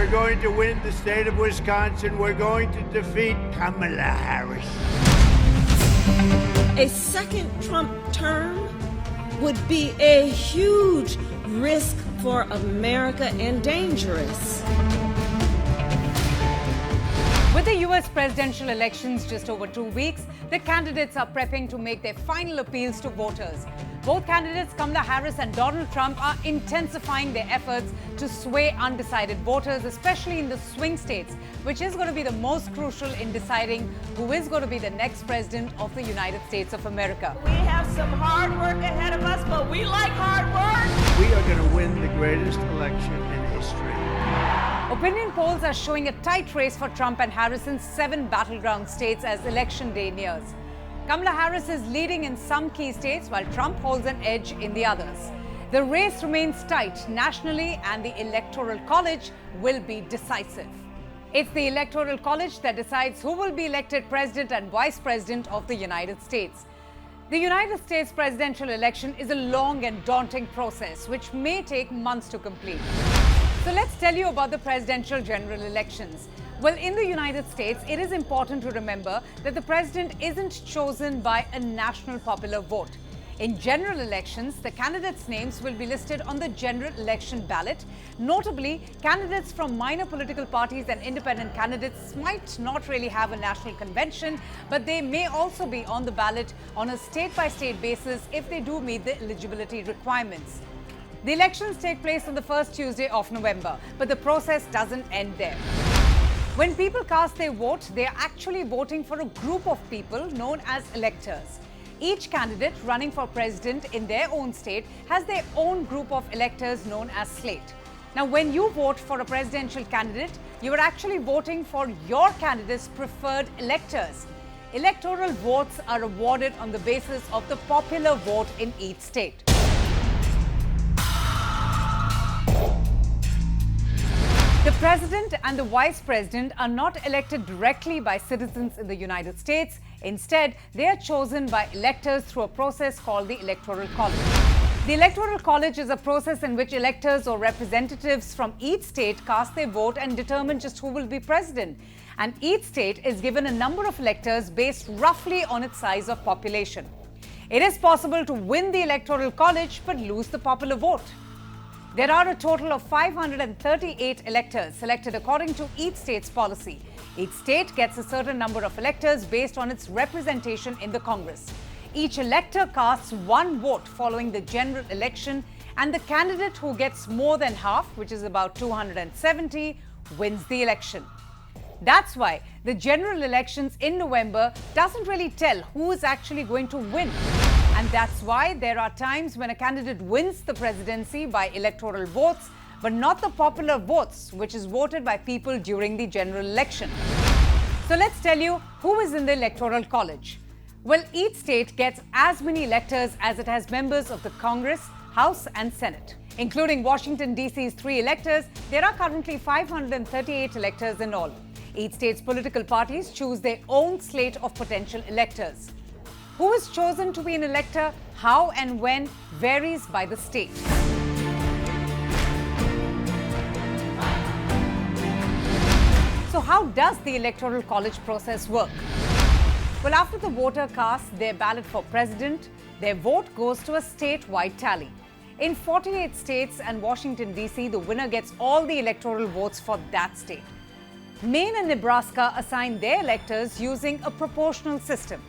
We're going to win the state of Wisconsin. We're going to defeat Kamala Harris. A second Trump term would be a huge risk for America and dangerous. With the U.S. presidential elections just over 2 weeks, the candidates are prepping to make their final appeals to voters. Both candidates, Kamala Harris and Donald Trump, are intensifying their efforts to sway undecided voters, especially in the swing states, which is going to be the most crucial in deciding who is going to be the next president of the United States of America. We have some hard work ahead of us, but we like hard work. We are going to win the greatest election in history. Opinion polls are showing a tight race for Trump and Harris in 7 battleground states as election day nears. Kamala Harris is leading in some key states while Trump holds an edge in the others. The race remains tight nationally and the Electoral College will be decisive. It's the Electoral College that decides who will be elected president and vice president of the United States. The United States presidential election is a long and daunting process which may take months to complete. So let's tell you about the presidential general elections. Well, in the United States, it is important to remember that the president isn't chosen by a national popular vote. In general elections, the candidates' names will be listed on the general election ballot. Notably, candidates from minor political parties and independent candidates might not really have a national convention, but they may also be on the ballot on a state-by-state basis if they do meet the eligibility requirements. The elections take place on the first Tuesday of November, but the process doesn't end there. When people cast their vote, they are actually voting for a group of people known as electors. Each candidate running for president in their own state has their own group of electors known as slate. Now, when you vote for a presidential candidate, you are actually voting for your candidate's preferred electors. Electoral votes are awarded on the basis of the popular vote in each state. The president and the vice president are not elected directly by citizens in the United States. Instead, they are chosen by electors through a process called the Electoral College. The Electoral College is a process in which electors or representatives from each state cast their vote and determine just who will be president. And each state is given a number of electors based roughly on its size of population. It is possible to win the Electoral College but lose the popular vote. There are a total of 538 electors selected according to each state's policy. Each state gets a certain number of electors based on its representation in the Congress. Each elector casts one vote following the general election, and the candidate who gets more than half, which is about 270, wins the election. That's why the general elections in November doesn't really tell who is actually going to win. And that's why there are times when a candidate wins the presidency by electoral votes, but not the popular votes, which is voted by people during the general election. So let's tell you who is in the Electoral College. Well, each state gets as many electors as it has members of the Congress, House and Senate. Including Washington, D.C.'s 3 electors, there are currently 538 electors in all. Each state's political parties choose their own slate of potential electors. Who is chosen to be an elector, how and when varies by the state. So how does the Electoral College process work? Well, after the voter casts their ballot for president, their vote goes to a statewide tally. In 48 states and Washington, D.C., the winner gets all the electoral votes for that state. Maine and Nebraska assign their electors using a proportional system.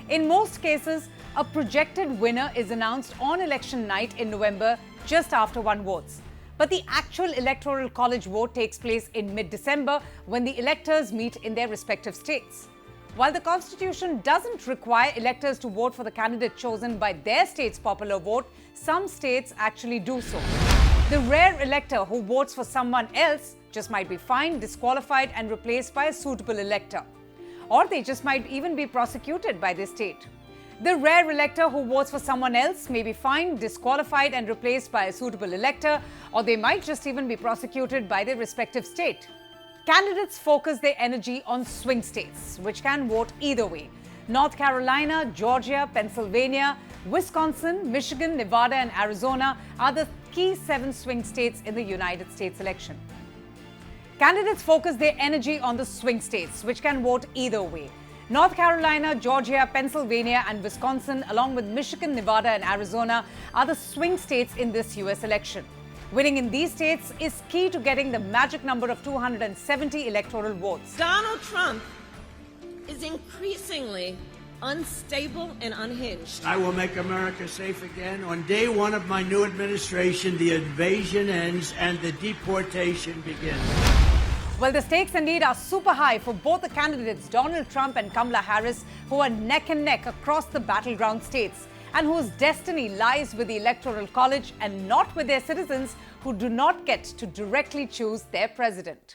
In most cases, a projected winner is announced on election night in November just after one votes. But the actual Electoral College vote takes place in mid-December when the electors meet in their respective states. While the Constitution doesn't require electors to vote for the candidate chosen by their state's popular vote, some states actually do so. The rare elector who votes for someone else just might be fined, disqualified, and replaced by a suitable elector. Or they just might even be prosecuted by their state. The rare elector who votes for someone else may be fined, disqualified, and replaced by a suitable elector, or they might just even be prosecuted by their respective state. Candidates focus their energy on swing states, which can vote either way. North Carolina, Georgia, Pennsylvania, Wisconsin, Michigan, Nevada, and Arizona are the key 7 swing states in the United States election. Candidates focus their energy on the swing states, which can vote either way. North Carolina, Georgia, Pennsylvania and Wisconsin, along with Michigan, Nevada and Arizona, are the swing states in this US election. Winning in these states is key to getting the magic number of 270 electoral votes. Donald Trump is increasingly unstable and unhinged. I will make America safe again. On day one of my new administration, the invasion ends and the deportation begins. Well, the stakes indeed are super high for both the candidates, Donald Trump and Kamala Harris, who are neck and neck across the battleground states, and whose destiny lies with the Electoral College and not with their citizens who do not get to directly choose their president.